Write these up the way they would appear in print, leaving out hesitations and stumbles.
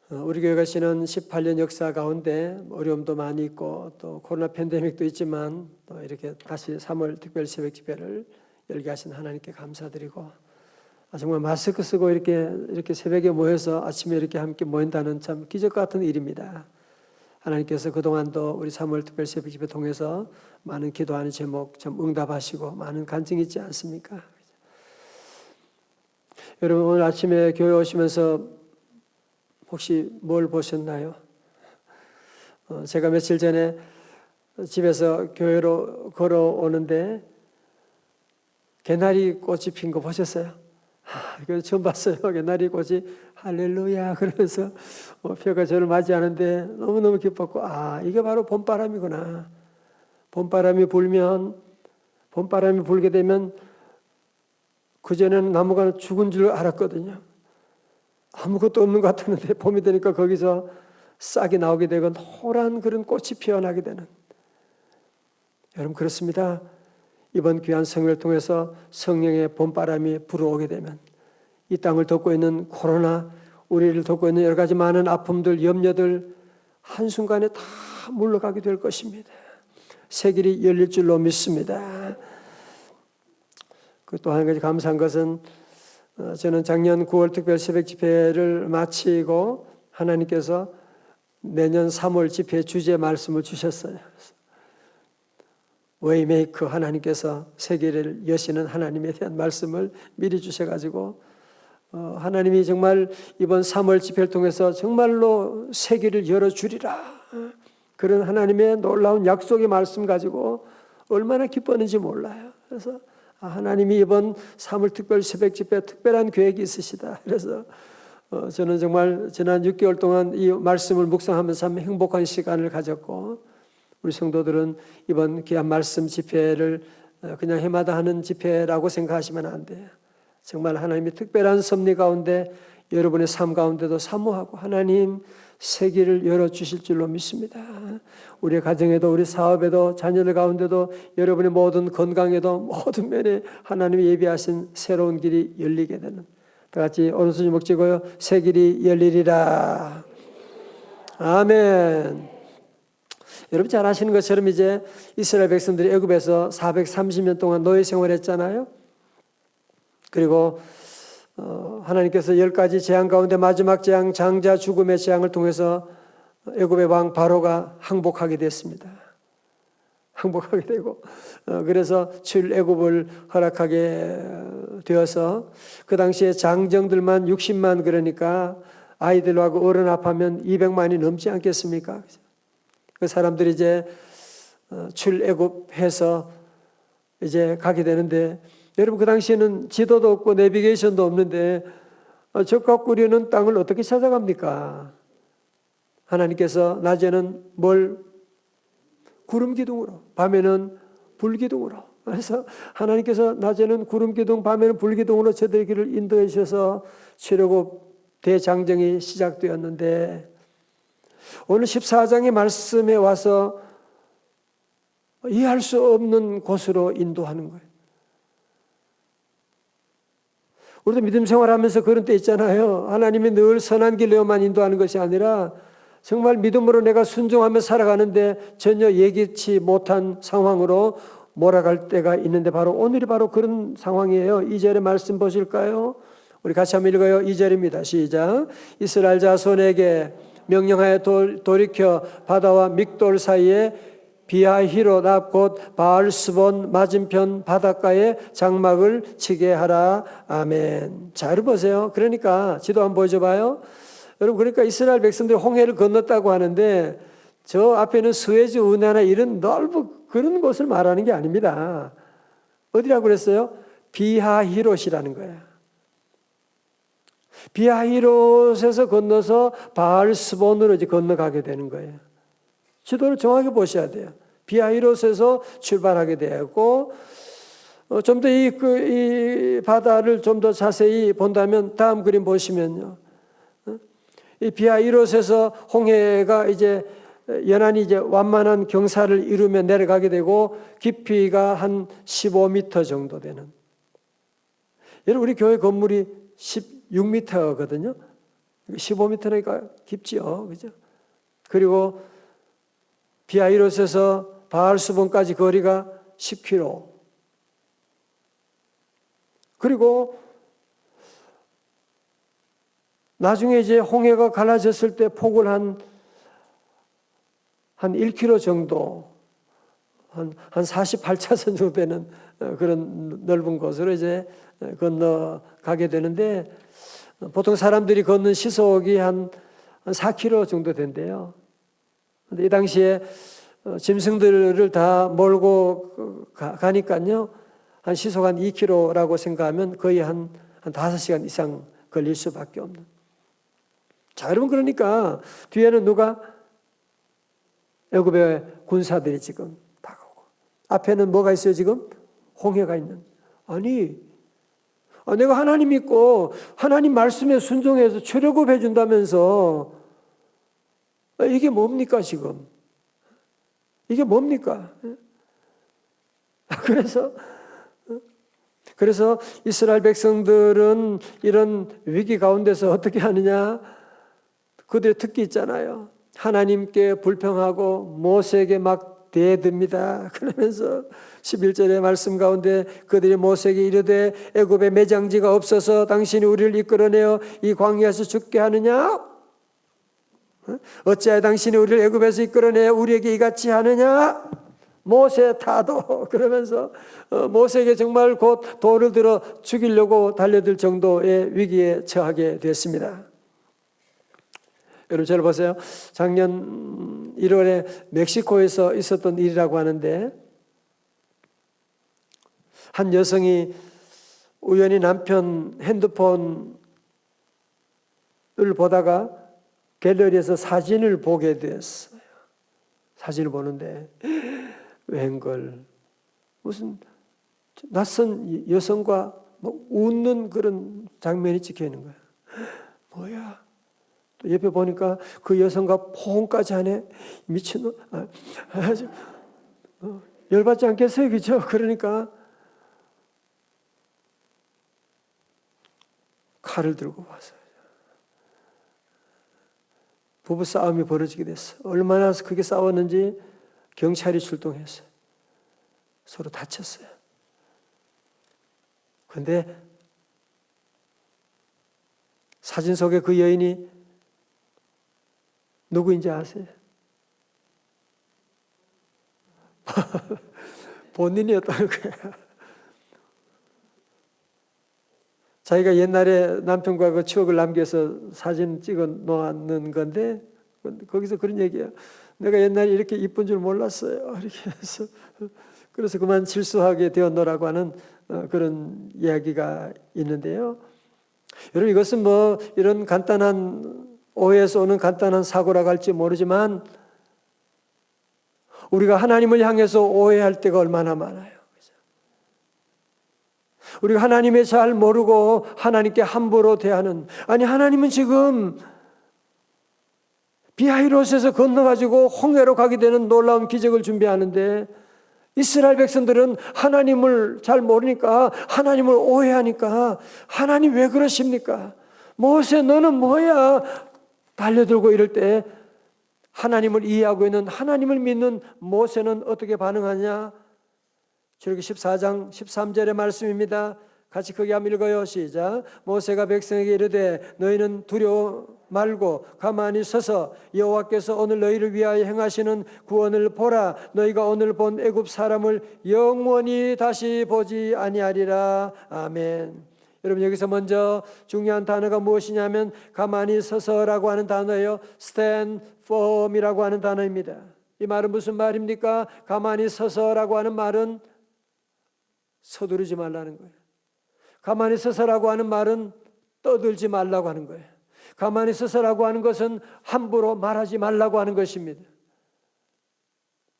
우리 교회가 지난 18년 역사 가운데 어려움도 많이 있고 또 코로나 팬데믹도 있지만 또 이렇게 다시 3월 특별 새벽 집회를 열게 하신 하나님께 감사드리고, 정말 마스크 쓰고 이렇게 새벽에 모여서 아침에 이렇게 함께 모인다는 참 기적 같은 일입니다. 하나님께서 그동안도 우리 3월 특별 새벽 집회 통해서 많은 기도하는 제목 참 응답하시고 많은 간증이 있지 않습니까? 여러분, 오늘 아침에 교회 오시면서 혹시 뭘 보셨나요? 제가 며칠 전에 집에서 교회로 걸어오는데 개나리 꽃이 핀 거 보셨어요? 이거 처음 봤어요. 개나리 꽃이 할렐루야 그러면서 벼가 저를 맞이하는데 너무너무 기뻤고, 이게 바로 봄바람이구나. 봄바람이 불게 되면 그전에는 나무가 죽은 줄 알았거든요. 아무것도 없는 것 같았는데 봄이 되니까 거기서 싹이 나오게 되고 노란 그런 꽃이 피어나게 되는, 여러분 그렇습니다. 이번 귀한 성회를 통해서 성령의 봄바람이 불어오게 되면 이 땅을 덮고 있는 코로나, 우리를 덮고 있는 여러 가지 많은 아픔들, 염려들 한순간에 다 물러가게 될 것입니다. 새길이 열릴 줄로 믿습니다. 또 한 가지 감사한 것은, 저는 작년 9월 특별 새벽 집회를 마치고 하나님께서 내년 3월 집회 주제 말씀을 주셨어요. 웨이메이커, 하나님께서 세계를 여시는 하나님에 대한 말씀을 미리 주셔가지고 하나님이 정말 이번 3월 집회를 통해서 정말로 세계를 열어주리라, 그런 하나님의 놀라운 약속의 말씀 가지고 얼마나 기뻤는지 몰라요. 그래서 하나님이 이번 3월 특별 새벽 집회에 특별한 계획이 있으시다. 그래서 저는 정말 지난 6개월 동안 이 말씀을 묵상하면서 참 행복한 시간을 가졌고, 우리 성도들은 이번 귀한 말씀 집회를 그냥 해마다 하는 집회라고 생각하시면 안 돼요. 정말 하나님의 특별한 섭리 가운데 여러분의 삶 가운데도 사모하고 하나님 새 길을 열어주실 줄로 믿습니다. 우리의 가정에도, 우리 사업에도, 자녀들 가운데도, 여러분의 모든 건강에도 모든 면에 하나님이 예비하신 새로운 길이 열리게 되는, 다 같이 오른손 주먹 쥐고요, 새 길이 열리리라. 아멘. 여러분 잘 아시는 것처럼 이제 이스라엘 백성들이 애굽에서 430년 동안 노예 생활했잖아요. 그리고 하나님께서 10가지 재앙 가운데 마지막 재앙, 장자 죽음의 재앙을 통해서 애굽의 왕 바로가 항복하게 됐습니다. 항복하게 되고, 그래서 출애굽을 허락하게 되어서 그 당시에 장정들만 60만, 그러니까 아이들하고 어른 합하면 200만이 넘지 않겠습니까? 그 사람들이 이제 출애굽해서 이제 가게 되는데, 여러분 그 당시에는 지도도 없고 내비게이션도 없는데 적과 꾸리는 땅을 어떻게 찾아갑니까? 하나님께서 낮에는 구름 기둥으로, 밤에는 불 기둥으로, 그래서 하나님께서 낮에는 구름 기둥, 밤에는 불 기둥으로 저들의 길을 인도해 주셔서 출애굽 대장정이 시작되었는데, 오늘 14장의 말씀에 와서 이해할 수 없는 곳으로 인도하는 거예요. 우리도 믿음 생활하면서 그런 때 있잖아요. 하나님이 늘 선한 길로만 인도하는 것이 아니라 정말 믿음으로 내가 순종하며 살아가는데 전혀 예기치 못한 상황으로 몰아갈 때가 있는데, 바로 오늘이 바로 그런 상황이에요. 2절의 말씀 보실까요? 우리 같이 한번 읽어요. 2절입니다. 시작. 이스라엘 자손에게 명령하여 돌이켜 바다와 믹돌 사이에 비하히롯 앞 곧 바알스본 맞은편 바닷가에 장막을 치게 하라. 아멘. 자, 여러분 보세요. 그러니까 지도 한번 보여줘봐요. 여러분, 그러니까 이스라엘 백성들이 홍해를 건넜다고 하는데 저 앞에는 스웨즈 운하나 이런 넓은 그런 곳을 말하는 게 아닙니다. 어디라고 그랬어요? 비하히롯이라는 거예요. 비하히롯에서 건너서 바알스본으로 이제 건너가게 되는 거예요. 지도를 정확히 보셔야 돼요. 비하히롯에서 출발하게 되고, 좀 더 이 바다를 좀 더 자세히 본다면 다음 그림 보시면요, 이 비하히롯에서 홍해가 이제 연안이 이제 완만한 경사를 이루며 내려가게 되고 깊이가 한 15m 정도 되는. 여러분, 우리 교회 건물이 16m거든요. 15m니까 깊지요. 그죠? 그리고 비아이롯에서 바알수본까지 거리가 10km. 그리고 나중에 이제 홍해가 갈라졌을 때 폭을 한 1km 정도, 한 48차선 정도 되는 그런 넓은 곳으로 이제 건너가게 되는데, 보통 사람들이 걷는 시속이 한 4km 정도 된대요. 근데 이 당시에 짐승들을 다 몰고 가니까요, 한 시속 한 2km라고 생각하면 거의 한 5시간 이상 걸릴 수밖에 없는. 자, 여러분, 그러니까 뒤에는 누가? 애굽의 군사들이 지금 다가오고, 앞에는 뭐가 있어요? 지금 홍해가 있는. 아니, 내가 하나님 믿고 하나님 말씀에 순종해서 출애굽해 준다면서 이게 뭡니까 지금? 이게 뭡니까? 그래서 이스라엘 백성들은 이런 위기 가운데서 어떻게 하느냐? 그들의 특기 있잖아요. 하나님께 불평하고 모세에게 막 대듭니다. 그러면서 11절의 말씀 가운데 그들이 모세에게 이르되 애굽에 매장지가 없어서 당신이 우리를 이끌어내어 이 광야에서 죽게 하느냐? 어찌하여 당신이 우리를 애굽에서 이끌어내어 우리에게 이같이 하느냐? 모세 타도. 그러면서 모세에게 정말 곧 돌을 들어 죽이려고 달려들 정도의 위기에 처하게 됐습니다. 여러분, 저를 보세요. 작년 1월에 멕시코에서 있었던 일이라고 하는데, 한 여성이 우연히 남편 핸드폰을 보다가 갤러리에서 사진을 보게 됐어요. 사진을 보는데 웬걸 무슨 낯선 여성과 뭐 웃는 그런 장면이 찍혀 있는 거예요. 뭐야? 또 옆에 보니까 그 여성과 포옹까지 하네. 미친놈. 열받지 않겠어요? 그죠? 그러니까 칼을 들고 와서 부부 싸움이 벌어지게 됐어. 얼마나 크게 싸웠는지 경찰이 출동했어요. 서로 다쳤어요. 그런데 사진 속에 그 여인이 누구인지 아세요? 본인이었다는 거예요. 자기가 옛날에 남편과 그 추억을 남겨서 사진 찍어 놓았는 건데, 거기서 그런 얘기예요. 내가 옛날에 이렇게 이쁜 줄 몰랐어요. 이렇게 해서 그래서 그만 실수하게 되었노라고 하는 그런 이야기가 있는데요. 여러분, 이것은 뭐 이런 간단한 오해에서 오는 간단한 사고라고 할지 모르지만 우리가 하나님을 향해서 오해할 때가 얼마나 많아요. 우리가 하나님을 잘 모르고 하나님께 함부로 대하는, 아니 하나님은 지금 비하이롯에서 건너가지고 홍해로 가게 되는 놀라운 기적을 준비하는데 이스라엘 백성들은 하나님을 잘 모르니까 하나님을 오해하니까 하나님 왜 그러십니까? 모세 너는 뭐야? 달려들고 이럴 때 하나님을 이해하고 있는 하나님을 믿는 모세는 어떻게 반응하냐? 출애굽기 14장 13절의 말씀입니다. 같이 크게 한번 읽어요. 시작. 모세가 백성에게 이르되 너희는 두려워 말고 가만히 서서 여호와께서 오늘 너희를 위하여 행하시는 구원을 보라. 너희가 오늘 본 애굽 사람을 영원히 다시 보지 아니하리라. 아멘. 여러분, 여기서 먼저 중요한 단어가 무엇이냐면 가만히 서서라고 하는 단어예요. stand firm이라고 하는 단어입니다. 이 말은 무슨 말입니까? 가만히 서서라고 하는 말은 서두르지 말라는 거예요. 가만히 서서라고 하는 말은 떠들지 말라고 하는 거예요. 가만히 서서라고 하는 것은 함부로 말하지 말라고 하는 것입니다.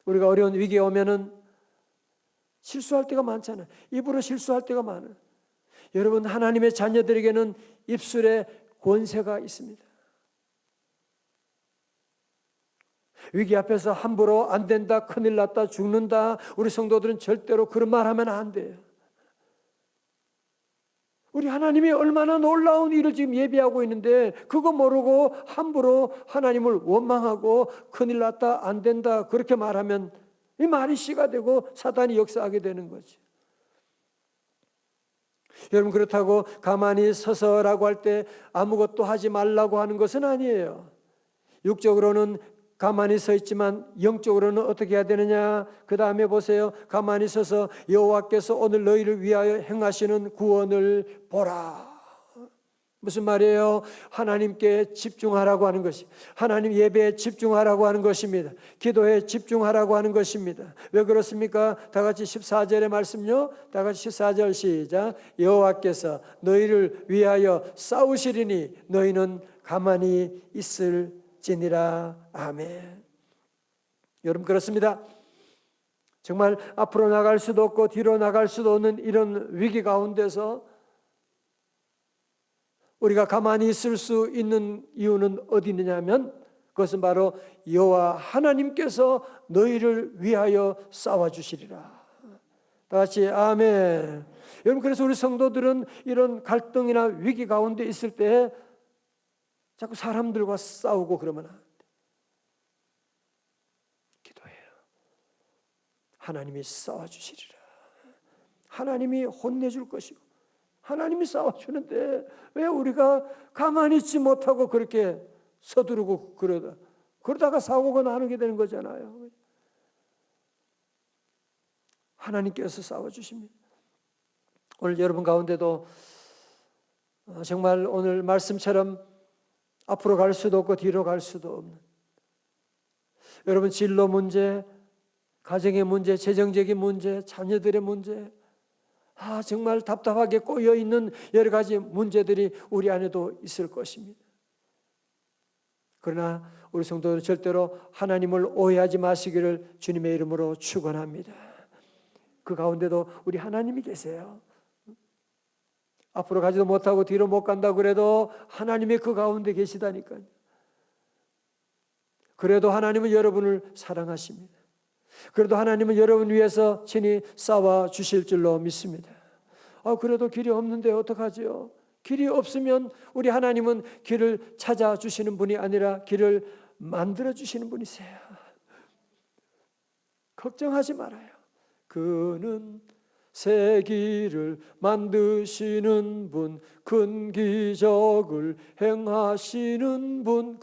우리가 어려운 위기에 오면은 실수할 때가 많잖아요. 입으로 실수할 때가 많아요. 여러분, 하나님의 자녀들에게는 입술에 권세가 있습니다. 위기 앞에서 함부로 안 된다, 큰일 났다, 죽는다. 우리 성도들은 절대로 그런 말 하면 안 돼요. 우리 하나님이 얼마나 놀라운 일을 지금 예비하고 있는데 그거 모르고 함부로 하나님을 원망하고 큰일 났다, 안 된다 그렇게 말하면 이 말이 씨가 되고 사단이 역사하게 되는 거지. 여러분, 그렇다고 가만히 서서라고 할 때 아무것도 하지 말라고 하는 것은 아니에요. 육적으로는 가만히 서 있지만 영적으로는 어떻게 해야 되느냐? 그 다음에 보세요. 가만히 서서 여호와께서 오늘 너희를 위하여 행하시는 구원을 보라. 무슨 말이에요? 하나님께 집중하라고 하는 것이, 하나님 예배에 집중하라고 하는 것입니다. 기도에 집중하라고 하는 것입니다. 왜 그렇습니까? 다 같이 14절의 말씀요. 다 같이 14절 시작. 여호와께서 너희를 위하여 싸우시리니 너희는 가만히 있을지니라. 아멘. 여러분, 그렇습니다. 정말 앞으로 나갈 수도 없고 뒤로 나갈 수도 없는 이런 위기 가운데서 우리가 가만히 있을 수 있는 이유는 어디 있느냐면 그것은 바로 여호와 하나님께서 너희를 위하여 싸워주시리라. 다 같이 아멘. 여러분, 그래서 우리 성도들은 이런 갈등이나 위기 가운데 있을 때 자꾸 사람들과 싸우고 그러면 안 돼. 기도해요. 하나님이 싸워주시리라. 하나님이 혼내줄 것이고 하나님이 싸워주는데 왜 우리가 가만히 있지 못하고 그렇게 서두르고 그러다가 사고가 나게 되는 거잖아요. 하나님께서 싸워주십니다. 오늘 여러분 가운데도 정말 오늘 말씀처럼 앞으로 갈 수도 없고 뒤로 갈 수도 없는, 여러분 진로 문제, 가정의 문제, 재정적인 문제, 자녀들의 문제, 정말 답답하게 꼬여있는 여러 가지 문제들이 우리 안에도 있을 것입니다. 그러나 우리 성도들 절대로 하나님을 오해하지 마시기를 주님의 이름으로 축원합니다. 그 가운데도 우리 하나님이 계세요. 앞으로 가지도 못하고 뒤로 못 간다고 그래도 하나님이 그 가운데 계시다니까요. 그래도 하나님은 여러분을 사랑하십니다. 그래도 하나님은 여러분 위해서 친히 싸워 주실 줄로 믿습니다. 그래도 길이 없는데 어떡하지요? 길이 없으면 우리 하나님은 길을 찾아주시는 분이 아니라 길을 만들어주시는 분이세요. 걱정하지 말아요. 그는 새 길을 만드시는 분, 큰 기적을 행하시는 분,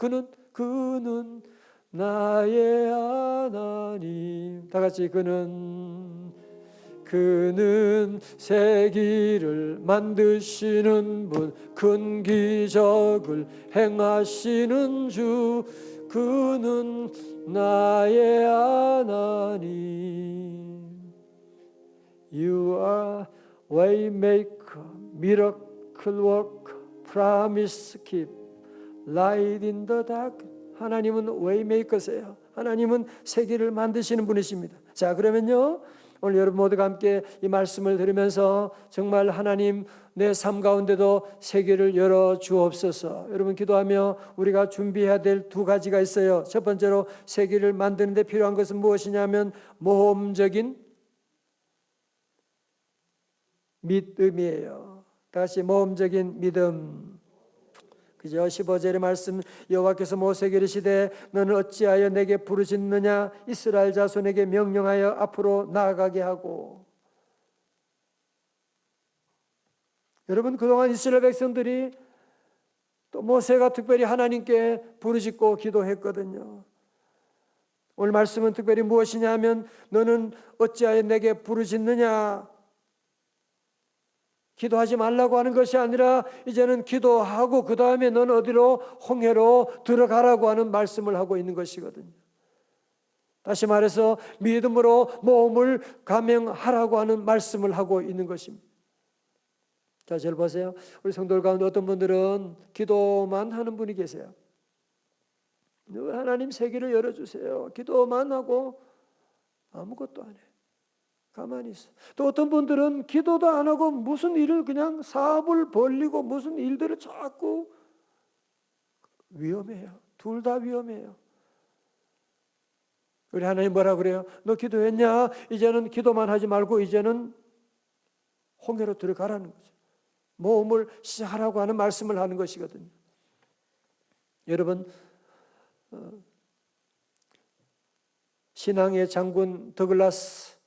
그는 나의 하나님. 다 같이 그는 새 길을 만드시는 분, 큰 기적을 행하시는 주, 그는 나의 하나님. You are way maker, miracle worker, promise keep, light in the dark. 하나님은 웨이메이커세요. 하나님은 세계를 만드시는 분이십니다. 자, 그러면요, 오늘 여러분 모두가 함께 이 말씀을 들으면서 정말 하나님 내 삶 가운데도 세계를 열어 주옵소서. 여러분 기도하며 우리가 준비해야 될 두 가지가 있어요. 첫 번째로 세계를 만드는 데 필요한 것은 무엇이냐면 모험적인 믿음이에요. 다시 모험적인 믿음. 그죠? 15절의 말씀, 여호와께서 모세에게 이르시되 너는 어찌하여 내게 부르짖느냐? 이스라엘 자손에게 명령하여 앞으로 나아가게 하고. 여러분, 그동안 이스라엘 백성들이 또 모세가 특별히 하나님께 부르짖고 기도했거든요. 오늘 말씀은 특별히 무엇이냐 하면 너는 어찌하여 내게 부르짖느냐? 기도하지 말라고 하는 것이 아니라 이제는 기도하고 그 다음에 너는 어디로? 홍해로 들어가라고 하는 말씀을 하고 있는 것이거든요. 다시 말해서 믿음으로 모험을 감행하라고 하는 말씀을 하고 있는 것입니다. 자, 잘 보세요. 우리 성도들 가운데 어떤 분들은 기도만 하는 분이 계세요. 하나님 세계를 열어주세요. 기도만 하고 아무것도 안 해요. 가만히 있어. 또 어떤 분들은 기도도 안 하고 무슨 일을 그냥 사업을 벌리고 무슨 일들을 자꾸 위험해요. 둘 다 위험해요. 우리 하나님 뭐라 그래요? 너 기도했냐? 이제는 기도만 하지 말고 이제는 홍해로 들어가라는 거죠. 모험을 시작하라고 하는 말씀을 하는 것이거든요. 여러분, 신앙의 장군 더글라스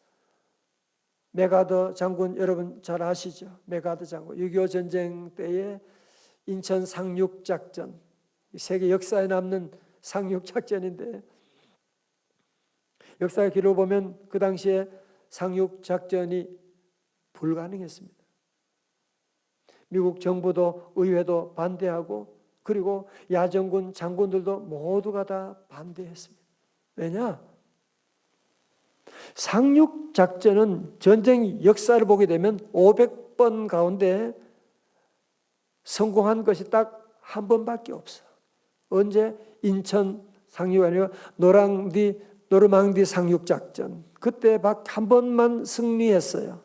맥아더 장군 여러분 잘 아시죠? 맥아더 장군 6.25 전쟁 때에 인천 상륙작전, 세계 역사에 남는 상륙작전인데, 역사의 기록을 보면 그 당시에 상륙작전이 불가능했습니다. 미국 정부도 의회도 반대하고, 그리고 야전군 장군들도 모두가 다 반대했습니다. 왜냐? 상륙작전은 전쟁 역사를 보게 되면 500번 가운데 성공한 것이 딱 한 번밖에 없어. 언제? 인천 상륙이 아니라 노르망디 상륙작전. 그때 한 번만 승리했어요.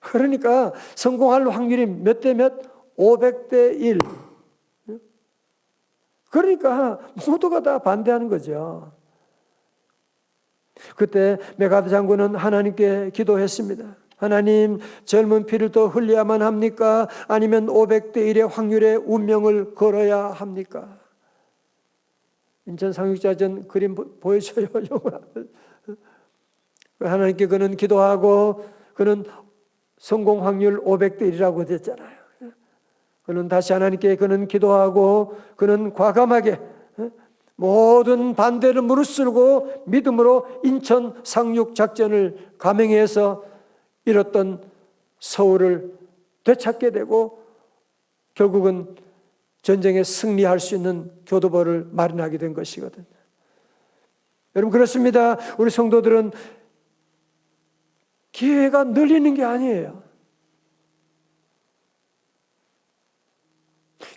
그러니까 성공할 확률이 몇 대 몇? 500대 1. 그러니까 모두가 다 반대하는 거죠. 그때 메가드 장군은 하나님께 기도했습니다. 하나님, 젊은 피를 더 흘려야만 합니까? 아니면 500대 1의 확률의 운명을 걸어야 합니까? 인천 상륙작전 그림 보여줘요. 하나님께 그는 기도하고, 그는 성공 확률 500대 1이라고 됐잖아요. 그는 다시 하나님께 그는 기도하고, 그는 과감하게 모든 반대를 무릅쓰고 믿음으로 인천 상륙작전을 감행해서 잃었던 서울을 되찾게 되고, 결국은 전쟁에 승리할 수 있는 교도보를 마련하게 된 것이거든요. 여러분, 그렇습니다. 우리 성도들은 기회가 늘리는 게 아니에요.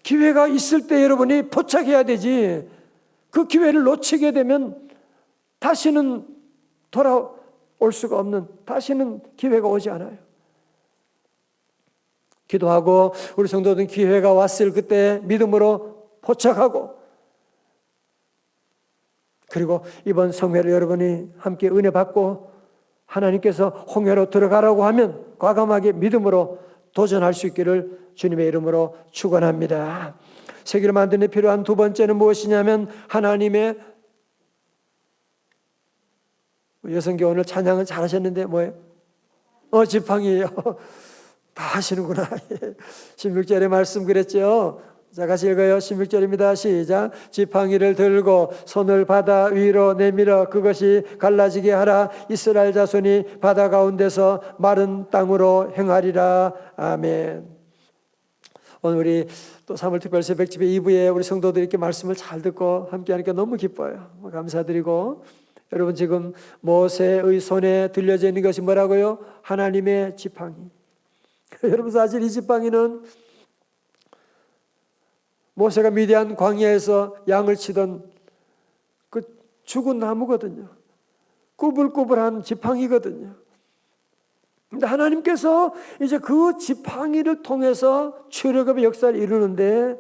기회가 있을 때 여러분이 포착해야 되지, 그 기회를 놓치게 되면 다시는 돌아올 수가 없는, 다시는 기회가 오지 않아요. 기도하고 우리 성도들은 기회가 왔을 그때 믿음으로 포착하고, 그리고 이번 성회를 여러분이 함께 은혜 받고 하나님께서 홍해로 들어가라고 하면 과감하게 믿음으로 도전할 수 있기를 주님의 이름으로 축원합니다. 세계를 만드는 데 필요한 두 번째는 무엇이냐면, 하나님의, 여성교 오늘 찬양은 잘하셨는데 뭐예요? 지팡이에요. 다 하시는구나. 16절의 말씀 그랬죠. 자, 같이 읽어요. 16절입니다. 시작. 지팡이를 들고 손을 바다 위로 내밀어 그것이 갈라지게 하라. 이스라엘 자손이 바다 가운데서 마른 땅으로 행하리라. 아멘. 오늘 우리 또 3월 특별 새벽 집회 2부에 우리 성도들이 이렇게 말씀을 잘 듣고 함께 하니까 너무 기뻐요. 감사드리고, 여러분 지금 모세의 손에 들려져 있는 것이 뭐라고요? 하나님의 지팡이. 여러분, 사실 이 지팡이는 모세가 미디안 광야에서 양을 치던 그 죽은 나무거든요. 꾸불꾸불한 지팡이거든요. 근데 하나님께서 이제 그 지팡이를 통해서 출애굽의 역사를 이루는데,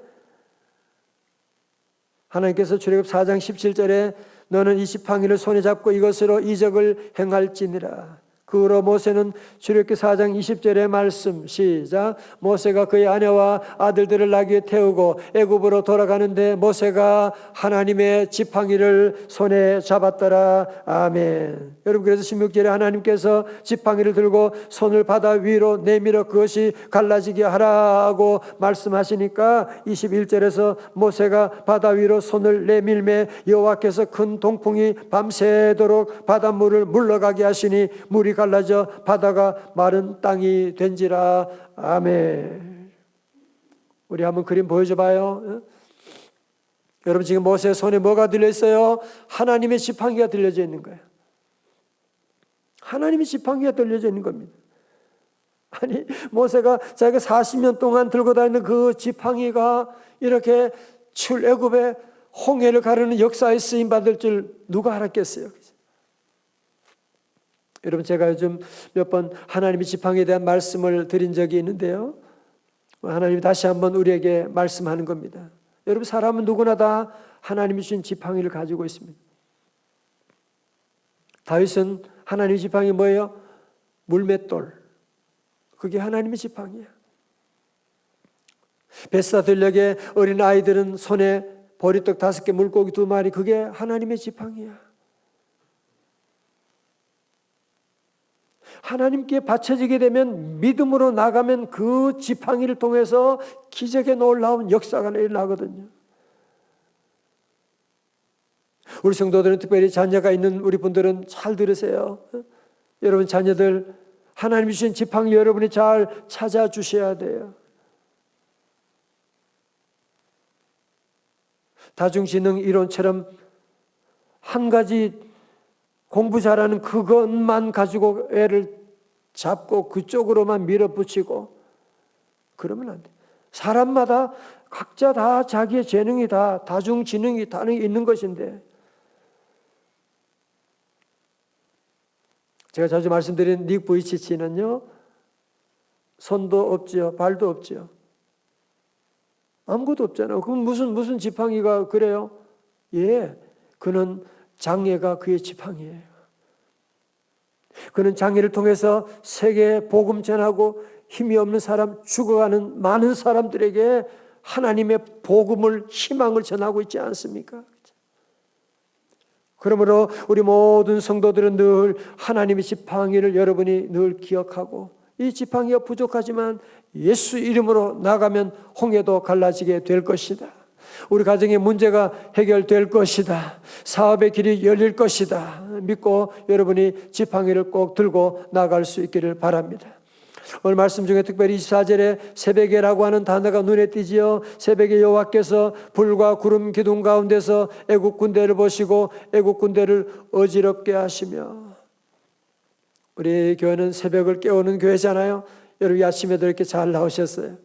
하나님께서 출애굽 4장 17절에 너는 이 지팡이를 손에 잡고 이것으로 이적을 행할지니라. 그 후로 모세는 출애굽기 4장 20절의 말씀, 시작. 모세가 그의 아내와 아들들을 나귀에 태우고 애굽으로 돌아가는데 모세가 하나님의 지팡이를 손에 잡았더라. 아멘. 여러분, 그래서 16절에 하나님께서 지팡이를 들고 손을 바다 위로 내밀어 그것이 갈라지게 하라고 말씀하시니까 21절에서 모세가 바다 위로 손을 내밀매 여호와께서 큰 동풍이 밤새도록 바닷물을 물러가게 하시니 물이 갈라져 바다가 마른 땅이 된지라. 아멘. 우리 한번 그림 보여줘 봐요. 여러분, 지금 모세의 손에 뭐가 들려있어요? 하나님의 지팡이가 들려져 있는 거예요. 하나님의 지팡이가 들려져 있는 겁니다. 아니, 모세가 자기가 40년 동안 들고 다니는 그 지팡이가 이렇게 출애굽의 홍해를 가르는 역사에 쓰임 받을 줄 누가 알았겠어요? 여러분, 제가 요즘 몇 번 하나님의 지팡이에 대한 말씀을 드린 적이 있는데요, 하나님이 다시 한번 우리에게 말씀하는 겁니다. 여러분, 사람은 누구나 다 하나님이 주신 지팡이를 가지고 있습니다. 다윗은 하나님의 지팡이 뭐예요? 물맷돌. 그게 하나님의 지팡이야. 베스다 들녘에 어린 아이들은 손에 보리떡 5개, 물고기 2마리, 그게 하나님의 지팡이야. 하나님께 바쳐지게 되면, 믿음으로 나가면 그 지팡이를 통해서 기적의 놀라운 역사가 일어나거든요. 우리 성도들은, 특별히 자녀가 있는 우리 분들은 잘 들으세요. 여러분 자녀들 하나님이 주신 지팡이 여러분이 잘 찾아주셔야 돼요. 다중지능 이론처럼 한 가지 공부 잘하는 그것만 가지고 애를 잡고 그쪽으로만 밀어붙이고 그러면 안 돼. 사람마다 각자 다 자기의 재능이 다 다중지능이 다 있는 것인데, 제가 자주 말씀드린 닉 부이치치는요, 손도 없지요, 발도 없지요. 아무것도 없잖아요. 그럼 무슨 지팡이가 그래요? 예, 그는 장애가 그의 지팡이에요. 그는 장애를 통해서 세계에 복음 전하고 힘이 없는 사람, 죽어가는 많은 사람들에게 하나님의 복음을, 희망을 전하고 있지 않습니까? 그러므로 우리 모든 성도들은 늘 하나님의 지팡이를 여러분이 늘 기억하고, 이 지팡이가 부족하지만 예수 이름으로 나가면 홍해도 갈라지게 될 것이다. 우리 가정의 문제가 해결될 것이다. 사업의 길이 열릴 것이다. 믿고 여러분이 지팡이를 꼭 들고 나갈 수 있기를 바랍니다. 오늘 말씀 중에 특별히 24절에 새벽에라고 하는 단어가 눈에 띄지요. 새벽에 여호와께서 불과 구름 기둥 가운데서 애국 군대를 보시고 애국 군대를 어지럽게 하시며. 우리 교회는 새벽을 깨우는 교회잖아요. 여러분이 아침에도 이렇게 잘 나오셨어요.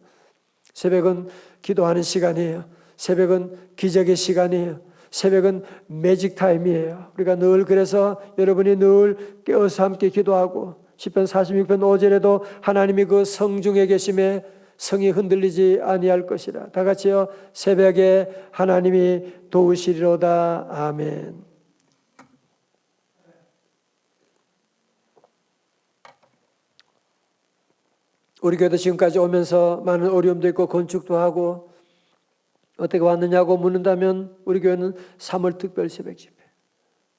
새벽은 기도하는 시간이에요. 새벽은 기적의 시간이에요. 새벽은 매직 타임이에요. 우리가 늘 그래서 여러분이 늘 깨어서 함께 기도하고, 시편 46편 5절에도 하나님이 그 성중에 계심에 성이 흔들리지 아니할 것이라. 다 같이요. 새벽에 하나님이 도우시리로다. 아멘. 우리 교회도 지금까지 오면서 많은 어려움도 있고 건축도 하고, 어떻게 왔느냐고 묻는다면 우리 교회는 3월 특별 새벽 집회,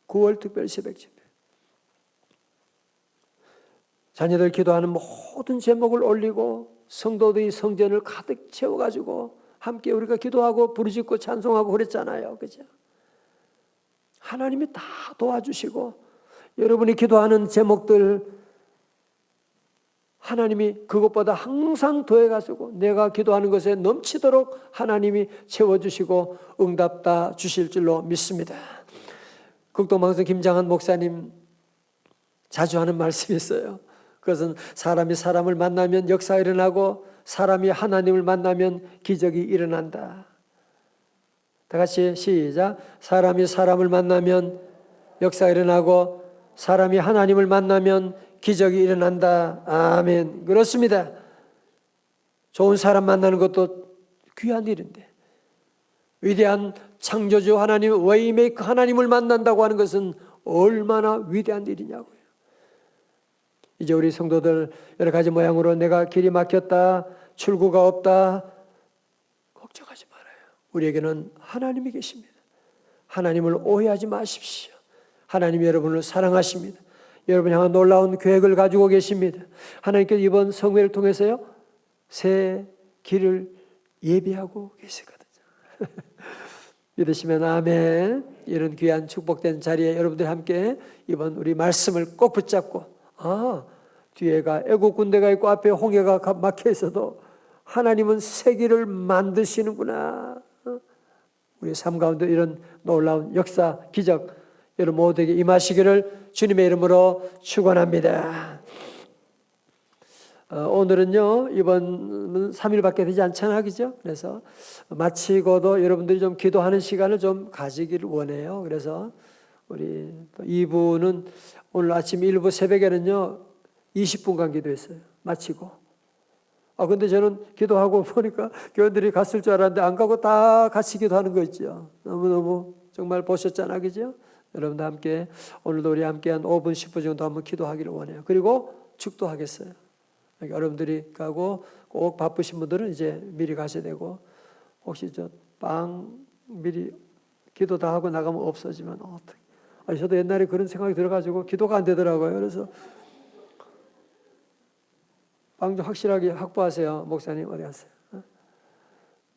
9월 특별 새벽 집회, 자녀들 기도하는 모든 제목을 올리고 성도들이 성전을 가득 채워가지고 함께 우리가 기도하고 부르짖고 찬송하고 그랬잖아요. 그죠? 하나님이 다 도와주시고, 여러분이 기도하는 제목들 하나님이 그것보다 항상 더해가지고 내가 기도하는 것에 넘치도록 하나님이 채워주시고 응답 다 주실 줄로 믿습니다. 극동방송 김장한 목사님 자주 하는 말씀이 있어요. 그것은 사람이 사람을 만나면 역사가 일어나고 사람이 하나님을 만나면 기적이 일어난다. 다 같이 시작. 사람이 사람을 만나면 역사가 일어나고 사람이 하나님을 만나면 기적이 일어난다. 아멘. 그렇습니다. 좋은 사람 만나는 것도 귀한 일인데, 위대한 창조주 하나님, 웨이메이커 하나님을 만난다고 하는 것은 얼마나 위대한 일이냐고요. 이제 우리 성도들 여러 가지 모양으로 내가 길이 막혔다, 출구가 없다, 걱정하지 말아요. 우리에게는 하나님이 계십니다. 하나님을 오해하지 마십시오. 하나님이 여러분을 사랑하십니다. 여러분 향한 놀라운 계획을 가지고 계십니다. 하나님께서 이번 성회를 통해서요, 새 길을 예비하고 계시거든요. 믿으시면 아멘. 이런 귀한 축복된 자리에 여러분들 함께 이번 우리 말씀을 꼭 붙잡고, 뒤에가 애국 군대가 있고 앞에 홍해가 막혀 있어도 하나님은 새 길을 만드시는구나. 우리 삶 가운데 이런 놀라운 역사, 기적 여러분 모두에게 임하시기를 주님의 이름으로 축원합니다. 오늘은요, 이번 3일밖에 되지 않잖아요, 그죠? 그래서 마치고도 여러분들이 좀 기도하는 시간을 좀 가지기를 원해요. 그래서 우리 2부는 오늘 아침 1부 새벽에는요 20분간 기도했어요. 마치고. 근데 저는 기도하고 보니까 교인들이 갔을 줄 알았는데 안 가고 다 같이 기도하는 거 있죠. 너무너무 정말 보셨잖아요, 그죠? 여러분도 함께 오늘도 우리 함께 한 5분 10분 정도 한번 기도하기를 원해요. 그리고 축도하겠어요. 여러분들이 가고 꼭 바쁘신 분들은 이제 미리 가셔야 되고 혹시 저 빵 미리 기도 다 하고 나가면 없어지면 어떻게? 저도 옛날에 그런 생각이 들어가지고 기도가 안 되더라고요. 그래서 빵 좀 확실하게 확보하세요. 목사님 어디 갔어요?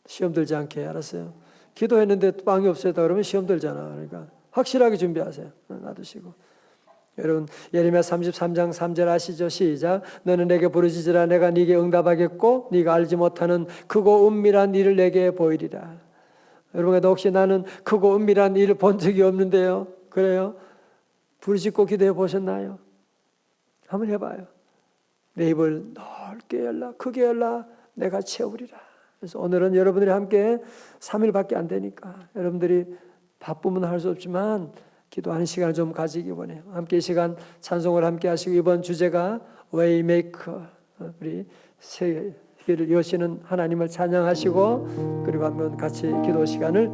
시험 들지 않게 알았어요. 기도했는데 빵이 없었다 그러면 시험 들잖아. 그러니까 확실하게 준비하세요. 놔두시고. 여러분 예레미야 33장 3절 아시죠? 시작. 너는 내게 부르짖으라 내가 네게 응답하겠고 네가 알지 못하는 크고 은밀한 일을 내게 보이리라. 여러분도 혹시 나는 크고 은밀한 일을 본 적이 없는데요. 그래요? 부르짖고 기도해 보셨나요? 한번 해봐요. 내 입을 넓게 열라 크게 열라 내가 채우리라. 그래서 오늘은 여러분들이 함께 3일밖에 안 되니까 여러분들이 바쁘면 할 수 없지만 기도하는 시간을 좀 가지기 원해요. 함께 이 시간 찬송을 함께 하시고 이번 주제가 Waymaker, 우리 세계를 여시는 하나님을 찬양하시고 그리고 한번 같이 기도 시간을